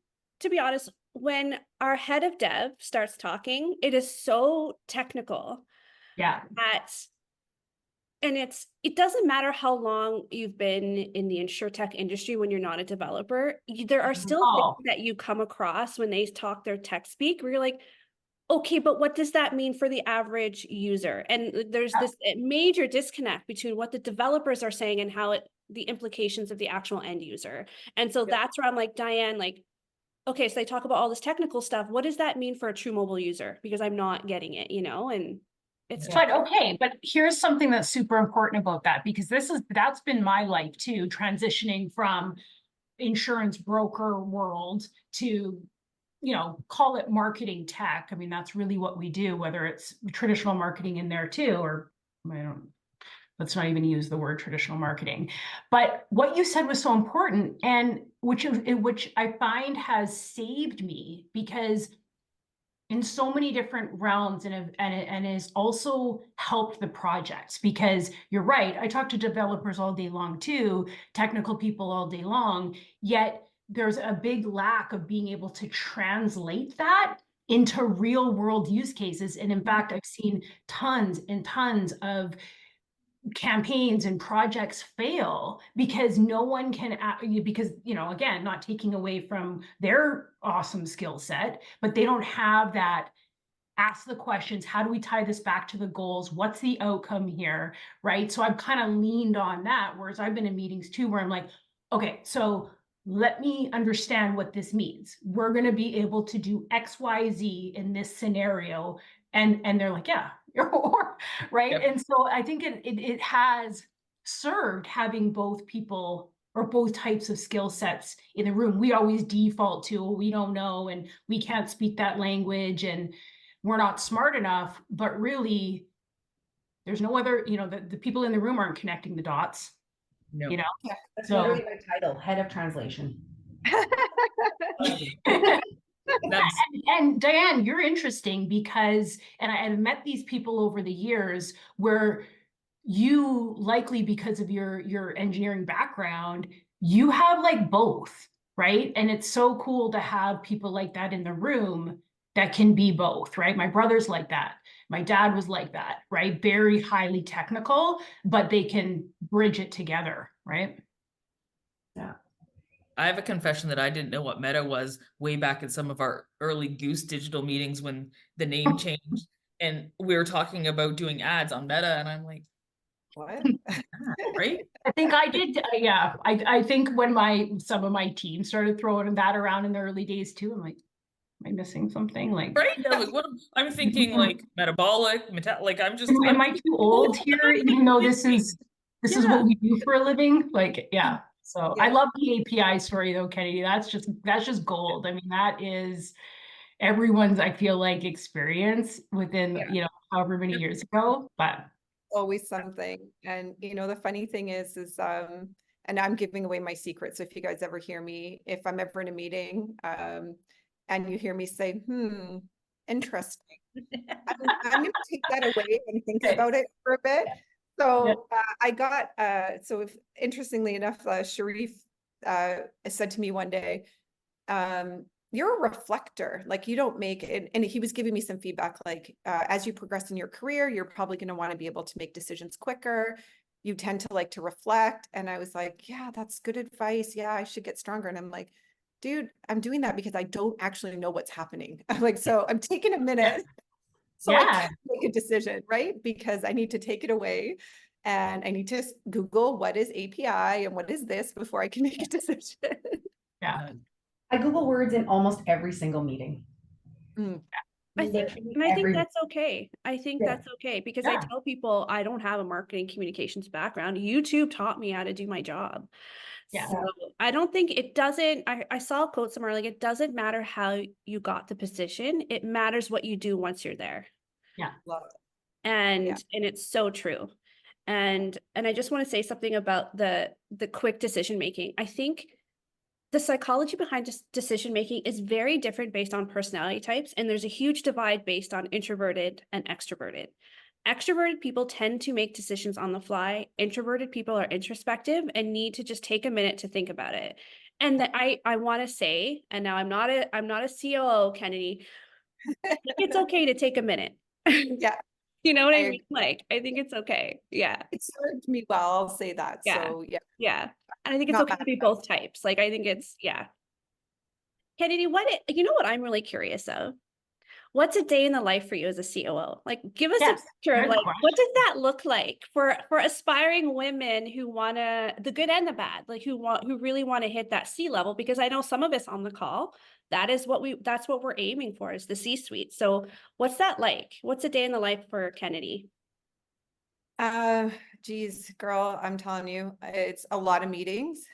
Speaker 5: to be honest, when our head of dev starts talking, it is so technical
Speaker 4: Yeah.
Speaker 5: that, and it doesn't matter how long you've been in the insurtech industry when you're not a developer, there are still
Speaker 4: Oh.
Speaker 5: things that you come across when they talk their tech speak where you're like, okay, but what does that mean for the average user? And there's this major disconnect between what the developers are saying and how the implications of the actual end user. And so that's where I'm like, Diane, like, okay, so they talk about all this technical stuff. What does that mean for a true mobile user? Because I'm not getting it, and it's
Speaker 3: Yeah.
Speaker 5: tough.
Speaker 4: But okay, but here's something that's super important about that, because that's been my life too, transitioning from insurance broker world to, call it marketing tech. I mean, that's really what we do, whether it's traditional marketing in there too, or let's not even use the word traditional marketing. But what you said was so important, and which I find has saved me, because in so many different realms, and has also helped the projects, because you're right, I talk to developers all day long too, technical people all day long, yet there's a big lack of being able to translate that into real world use cases. And in fact, I've seen tons and tons of campaigns and projects fail because no one can, because, again, not taking away from their awesome skill set, but they don't have that ask the questions. How do we tie this back to the goals? What's the outcome here? Right. So I've kind of leaned on that, whereas I've been in meetings too, where I'm like, okay, so let me understand what this means. We're going to be able to do XYZ in this scenario. And they're like, yeah, right.
Speaker 3: Yep.
Speaker 4: And so I think it has served having both people or both types of skill sets in the room. We always default to, we don't know, and we can't speak that language, and we're not smart enough. But really, there's no other, the people in the room aren't connecting the dots,
Speaker 3: No.
Speaker 1: Yeah, that's
Speaker 4: So-
Speaker 1: literally my title, head of translation.
Speaker 3: That's
Speaker 4: and Diane, you're interesting because, and I've met these people over the years where you, likely because of your engineering background, you have like both, right? And it's so cool to have people like that in the room that can be both, right? My brother's like that. My dad was like that, right? Very highly technical, but they can bridge it together, right?
Speaker 1: Yeah.
Speaker 3: I have a confession that I didn't know what Meta was way back in some of our early Goose digital meetings when the name changed and we were talking about doing ads on Meta, and I'm like,
Speaker 2: What?
Speaker 3: right?
Speaker 4: I think I did. Yeah. I think when some of my team started throwing that around in the early days too, I'm like, am I missing something? Like,
Speaker 3: Right? Yeah, like I'm thinking like metabolic, like I'm just
Speaker 4: am I too old here? Even though this is what we do for a living. Like, yeah. So I love the API story though, Kennedy. That's just gold. I mean, that is everyone's, I feel like, experience within, however many years ago, but
Speaker 2: Always something. And the funny thing is and I'm giving away my secret. So if you guys ever hear me, if I'm ever in a meeting, and you hear me say, interesting, I'm going to take that away and think about it for a bit. So I got, so if, interestingly enough, Sharif said to me one day, you're a reflector, like you don't make it. And he was giving me some feedback, like as you progress in your career, you're probably going to want to be able to make decisions quicker. You tend to like to reflect. And I was like, yeah, that's good advice. Yeah, I should get stronger. And I'm like, dude, I'm doing that because I don't actually know what's happening. I'm like, so I'm taking a minute so I can make a decision, right? Because I need to take it away and I need to Google what is API and what is this before I can make a decision.
Speaker 4: yeah.
Speaker 1: I Google words in almost every single meeting.
Speaker 5: I think that's okay. I think that's okay because I tell people I don't have a marketing communications background. YouTube taught me how to do my job.
Speaker 4: Yeah.
Speaker 5: So I don't think it doesn't, I saw a quote somewhere, like, it doesn't matter how you got the position. It matters what you do once you're there.
Speaker 4: Yeah.
Speaker 2: Love it.
Speaker 5: And it's so true. And I just want to say something about the quick decision making. I think the psychology behind decision making is very different based on personality types, and there's a huge divide based on introverted and extroverted. extroverted people tend to make decisions on the fly. Introverted people are introspective and need to just take a minute to think about it. And that I want to say, and now I'm not a COO, Kennedy. I think it's okay to take a minute.
Speaker 2: Yeah.
Speaker 5: You know what I mean?
Speaker 2: agree.
Speaker 5: Like, I think it's okay. Yeah.
Speaker 2: It served me well, I'll say that.
Speaker 5: Yeah.
Speaker 2: So yeah,
Speaker 5: Yeah. And I think it's
Speaker 2: not
Speaker 5: okay
Speaker 2: mad
Speaker 5: to be
Speaker 2: about
Speaker 5: both types. Like, I think it's, yeah. Kennedy, you know what I'm really curious of? What's a day in the life for you as a COO? Like, give us a
Speaker 4: Yes,
Speaker 5: picture of
Speaker 4: good
Speaker 5: like, what
Speaker 4: question.
Speaker 5: does that look like for aspiring women who wanna, the good and the bad, like who really want to hit that C level? Because I know some of us on the call, that's what we're aiming for, is the C-suite. So what's that like? What's a day in the life for Kennedy?
Speaker 2: Geez, girl, I'm telling you, it's a lot of meetings.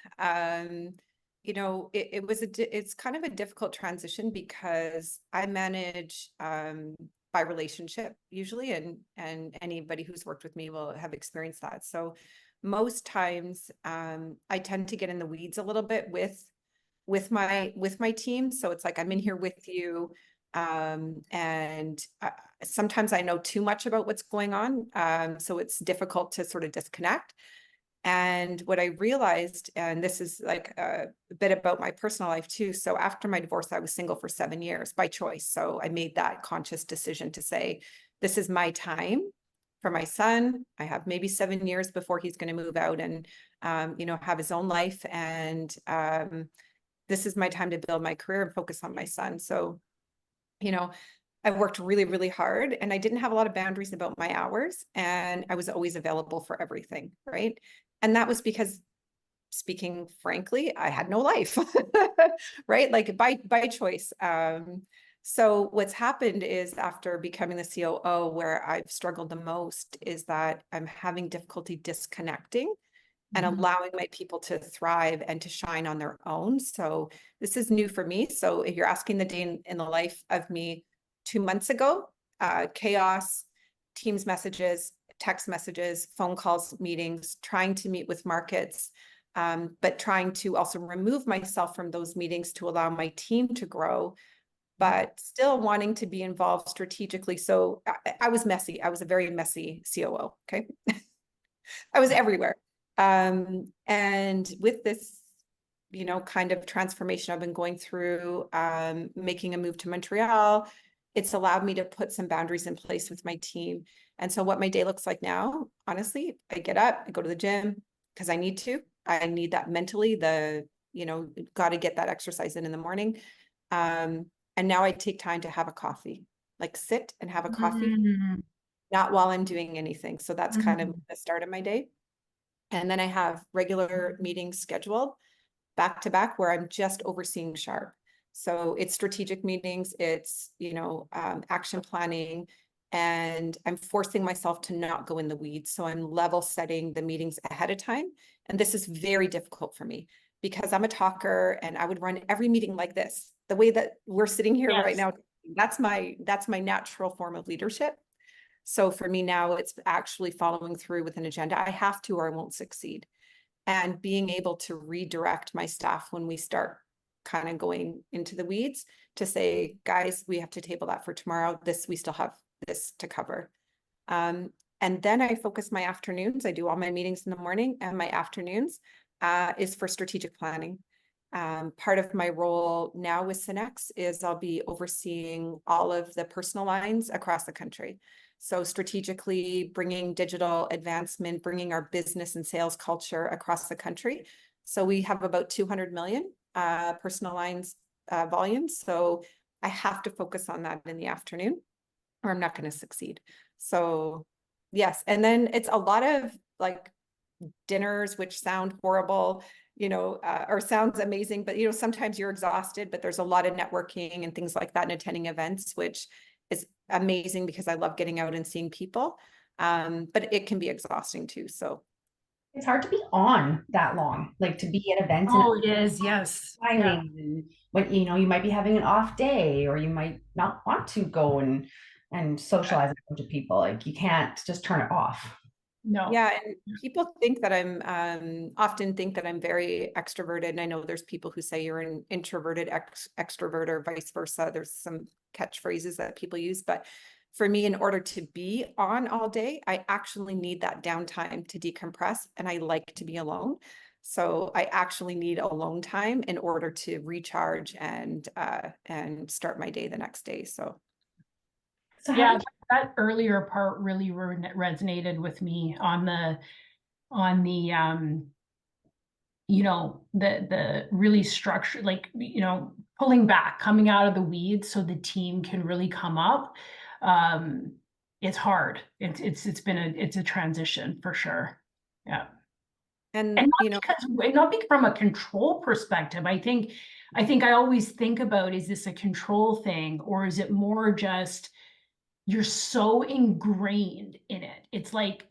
Speaker 2: You know, it's kind of a difficult transition because I manage by relationship usually, and anybody who's worked with me will have experienced that. So most times, I tend to get in the weeds a little bit with my team. So it's like I'm in here with you, and sometimes I know too much about what's going on, so it's difficult to sort of disconnect. And what I realized, and this is like a bit about my personal life too. So after my divorce, I was single for 7 years by choice. So I made that conscious decision to say, this is my time for my son. I have maybe 7 years before he's going to move out and, you know, have his own life. And this is my time to build my career and focus on my son. So, you know, I worked really, really hard and I didn't have a lot of boundaries about my hours, and I was always available for everything. Right. And that was because, speaking frankly, I had no life, right? Like by choice. So what's happened is, after becoming the COO, where I've struggled the most is that I'm having difficulty disconnecting and allowing my people to thrive and to shine on their own. So this is new for me. So if you're asking the day in the life of me 2 months ago, chaos, Teams messages, text messages, phone calls, meetings, trying to meet with markets, but trying to also remove myself from those meetings to allow my team to grow, but still wanting to be involved strategically. So I was messy. I was a very messy COO. Okay. I was everywhere. And with this, you know, kind of transformation I've been going through, making a move to Montreal, it's allowed me to put some boundaries in place with my team. And so what my day looks like now, honestly, I get up, I go to the gym because I need to. I need that mentally, you know, got to get that exercise in the morning. And now I take time to have a coffee, like sit and have a coffee, not while I'm doing anything. So that's kind of the start of my day. And then I have regular meetings scheduled back to back where I'm just overseeing Sharp. So it's strategic meetings, it's, you know, action planning, and I'm forcing myself to not go in the weeds. So I'm level setting the meetings ahead of time. And this is very difficult for me because I'm a talker and I would run every meeting like this, the way that we're sitting here right now. That's my natural form of leadership. So for me now, it's actually following through with an agenda. I have to, or I won't succeed. And being able to redirect my staff when we start kind of going into the weeds to say, guys, we have to table that for tomorrow. We still have this to cover. And then I focus my afternoons. I do all my meetings in the morning, and my afternoons is for strategic planning. Part of my role now with Synex is I'll be overseeing all of the personal lines across the country. So strategically bringing digital advancement, bringing our business and sales culture across the country. So we have about 200 million personal lines volume. So I have to focus on that in the afternoon or I'm not going to succeed. So yes. And then it's a lot of like dinners, which sound horrible, you know, or sounds amazing, but, you know, sometimes you're exhausted, but there's a lot of networking and things like that and attending events, which is amazing because I love getting out and seeing people. But it can be exhausting too. So
Speaker 1: it's hard to be on that long, like to be at events and
Speaker 4: Oh, it is, yes. Yeah.
Speaker 1: smiling, and when, you know, you might be having an off day or you might not want to go and socialize with a bunch of people. Like you can't just turn it off.
Speaker 4: No.
Speaker 2: yeah, and people think that I'm often think that I'm very extroverted. And I know there's people who say you're an introverted extrovert or vice versa. There's some catchphrases that people use, but for me, in order to be on all day, I actually need that downtime to decompress, and I like to be alone. So I actually need alone time in order to recharge and start my day the next day. So
Speaker 4: Yeah, that earlier part really resonated with me on the you know, the really structured, like, you know, pulling back, coming out of the weeds so the team can really come up. It's hard. It's been a transition for sure. Yeah.
Speaker 2: and
Speaker 4: And
Speaker 2: you know,
Speaker 4: not from a control perspective. I always think about, is this a control thing, or is it more just you're so ingrained in it? It's like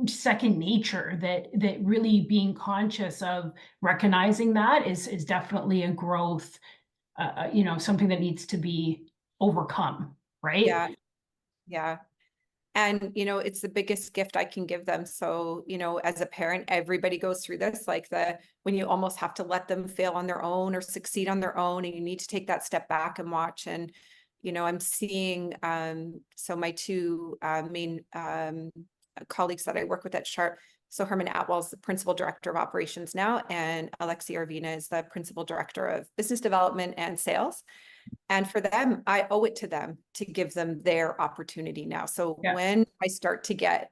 Speaker 4: second nature, that really being conscious of recognizing that is definitely a growth, you know, something that needs to be overcome, right?
Speaker 2: yeah, yeah. And, you know, it's the biggest gift I can give them. So, you know, as a parent, everybody goes through this, like when you almost have to let them fail on their own or succeed on their own, and you need to take that step back and watch. And, you know, I'm seeing, so my two main colleagues that I work with at Sharp. So Herman Atwell's the principal director of operations now, and Alexi Arvina is the principal director of business development and sales. And for them, I owe it to them to give them their opportunity now. So
Speaker 4: Yeah.
Speaker 2: when I start to get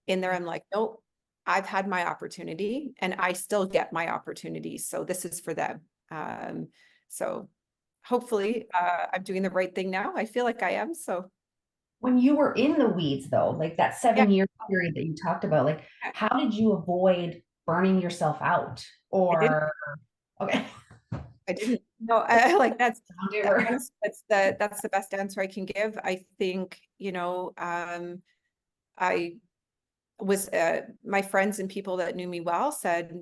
Speaker 2: in there, I'm like, nope, I've had my opportunity and I still get my opportunity. So this is for them. So hopefully I'm doing the right thing now. I feel like I am. So
Speaker 1: When you were in the weeds, though, like that 7 year period that you talked about, like how did you avoid burning yourself out? Or okay.
Speaker 2: I didn't. No, like that's the best answer I can give. I think, you know, I was my friends and people that knew me well said,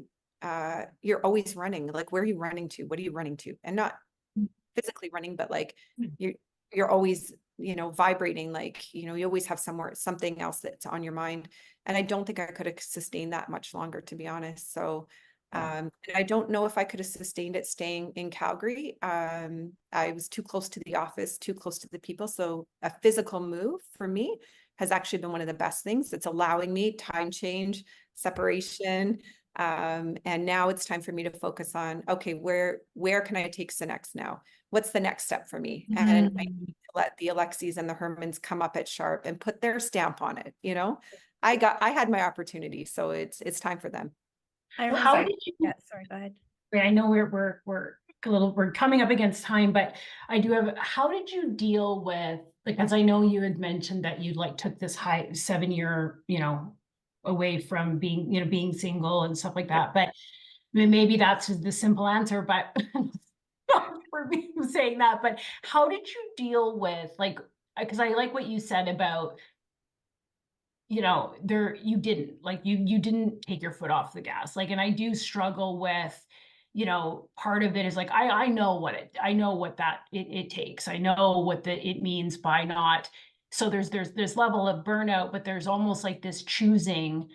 Speaker 2: you're always running. Like, where are you running to? What are you running to? And not physically running, but like you're always, you know, vibrating, like, you know, you always have something else that's on your mind. And I don't think I could have sustained that much longer, to be honest. So and I don't know if I could have sustained it staying in Calgary. I was too close to the office, too close to the people. So a physical move for me has actually been one of the best things. It's allowing me time change, separation. And now it's time for me to focus on, okay, where can I take Synex now? What's the next step for me? And I need to let the Alexis and the Hermans come up at Sharp and put their stamp on it. You know, I had my opportunity, so it's time for them.
Speaker 4: How did you?
Speaker 5: Yeah, sorry, go ahead.
Speaker 4: I know we're coming up against time, but I do have. How did you deal with, like, as I know you had mentioned that you like took this 7 year, you know, away from being, you know, being single and stuff like that. But I mean, maybe that's the simple answer, but for me saying that. But how did you deal with, like, because I like what you said about, you know, you didn't take your foot off the gas. Like, and I do struggle with, you know, part of it is like, I know what it takes. I know what it means by not. So there's this level of burnout, but there's almost like this choosing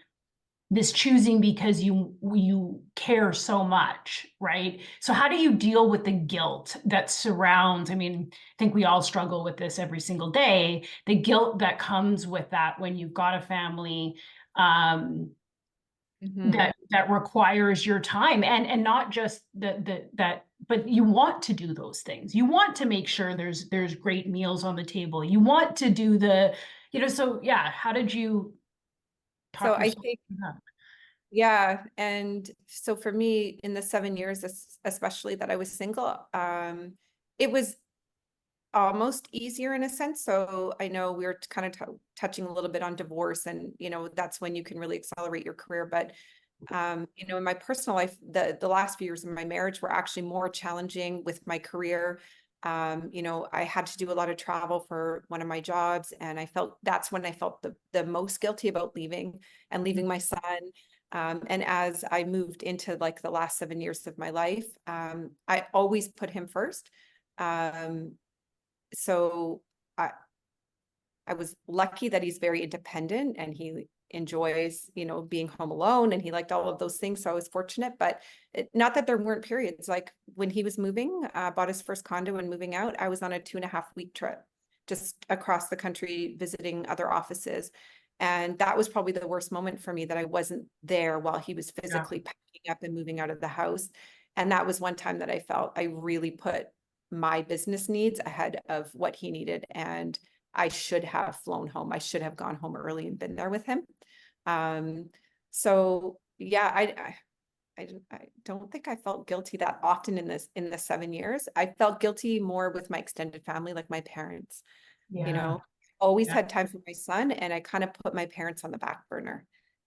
Speaker 4: because you care so much, right? So how do you deal with the guilt that surrounds, I mean, I think we all struggle with this every single day, the guilt that comes with that when you've got a family, that requires your time, and not just that, but you want to do those things. You want to make sure there's great meals on the table. You want to do you know, so yeah, how did you talk
Speaker 2: So I
Speaker 4: yourself
Speaker 2: think,
Speaker 4: through that?
Speaker 2: yeah. And so for me, in the 7 years, especially that I was single, it was almost easier in a sense. So I know we were kind of touching a little bit on divorce, and, you know, that's when you can really accelerate your career. But, you know, in my personal life, the last few years of my marriage were actually more challenging with my career. You know, I had to do a lot of travel for one of my jobs, and that's when I felt the most guilty about leaving my son. And as I moved into like the last 7 years of my life, I always put him first. So I was lucky that he's very independent and he enjoys, you know, being home alone, and he liked all of those things. So I was fortunate, but not that there weren't periods. Like when he was moving, bought his first condo and moving out, I was on a 2.5 week trip. just across the country visiting other offices. And that was probably the worst moment for me, that I wasn't there while he was physically packing up and moving out of the house. And that was one time that I felt I really put my business needs ahead of what he needed. And I should have flown home. I should have gone home early and been there with him. So yeah, I don't think I felt guilty that often in the 7 years. I felt guilty more with my extended family, like my parents, you know, always had time for my son, and I kind of put my parents on the back burner.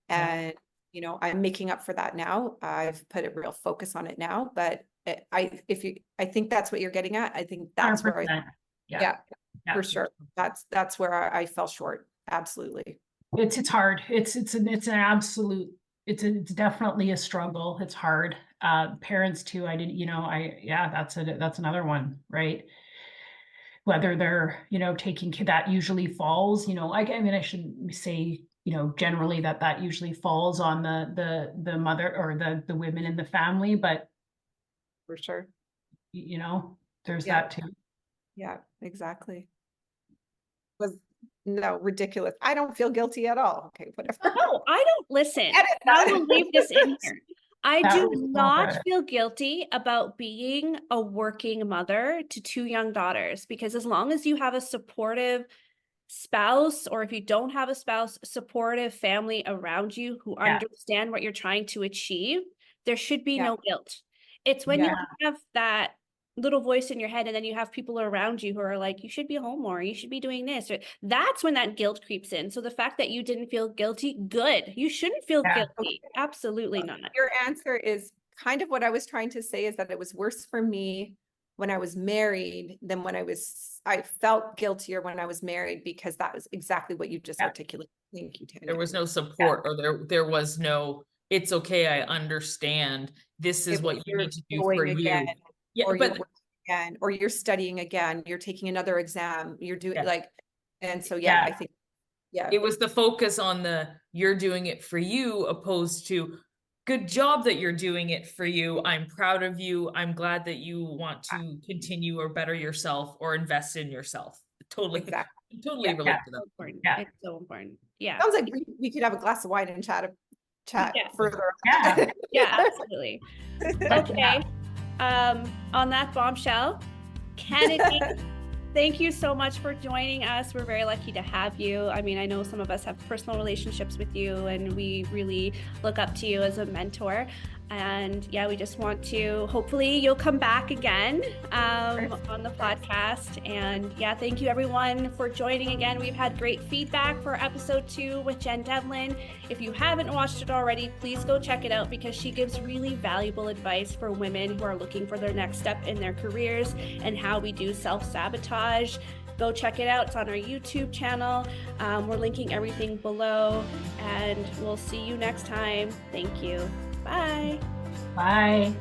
Speaker 2: And, you know, I'm making up for that now. I've put a real focus on it now, but I think that's what you're getting at. I think that's
Speaker 4: 100%.
Speaker 2: where yeah, for sure. That's where I fell short. Absolutely.
Speaker 4: It's hard. It's an absolute, it's definitely a struggle. It's hard. Parents too. That's another one, right? Whether they're, taking that usually falls, I shouldn't say, generally that usually falls on the mother or the women in the family, but
Speaker 2: For sure.
Speaker 4: There's that too.
Speaker 2: Yeah, exactly. No, ridiculous. I don't feel guilty at all. Okay, whatever.
Speaker 5: No, I don't listen.
Speaker 2: Edit
Speaker 5: I
Speaker 2: that.
Speaker 5: will leave this in here. I
Speaker 4: That
Speaker 5: do
Speaker 4: was so
Speaker 5: not
Speaker 4: good.
Speaker 5: feel guilty about being a working mother to 2 young daughters, because as long as you have a supportive spouse, or if you don't have a spouse, supportive family around you who understand what you're trying to achieve, there should be no guilt. It's when you have that little voice in your head, and then you have people around you who are like, you should be home more, you should be doing this, or that's when that guilt creeps in. So the fact that you didn't feel guilty, good. You shouldn't feel guilty. Absolutely not.
Speaker 2: Your answer is kind of what I was trying to say, is that it was worse for me when I was married than when I felt guiltier when I was married, because that was exactly what you just articulated. Thank you, Tanya.
Speaker 3: There was no support, or there was no, it's okay, I understand. This is what you need to do for you. Yeah,
Speaker 2: or
Speaker 3: but
Speaker 2: you're working again, or you're studying again, you're taking another exam, you're doing and so I think
Speaker 3: it was the focus on you're doing it for you, opposed to good job that you're doing it for you. I'm proud of you. I'm glad that you want to continue or better yourself or invest in yourself. Totally.
Speaker 2: Exactly.
Speaker 3: Totally relate to that.
Speaker 5: It's so important.
Speaker 2: Sounds like we could have a glass of wine and chat further.
Speaker 5: Absolutely. Okay. On that bombshell, Kennedy, thank you so much for joining us. We're very lucky to have you. I mean, I know some of us have personal relationships with you, and we really look up to you as a mentor. And we just want to, hopefully you'll come back again on the podcast. And thank you everyone for joining again. We've had great feedback for episode 2 with Jen Devlin. If you haven't watched it already, please go check it out, because she gives really valuable advice for women who are looking for their next step in their careers and how we do self-sabotage. Go check it out. It's on our YouTube channel. We're linking everything below, and we'll see you next time. Thank you. Bye.
Speaker 4: Bye.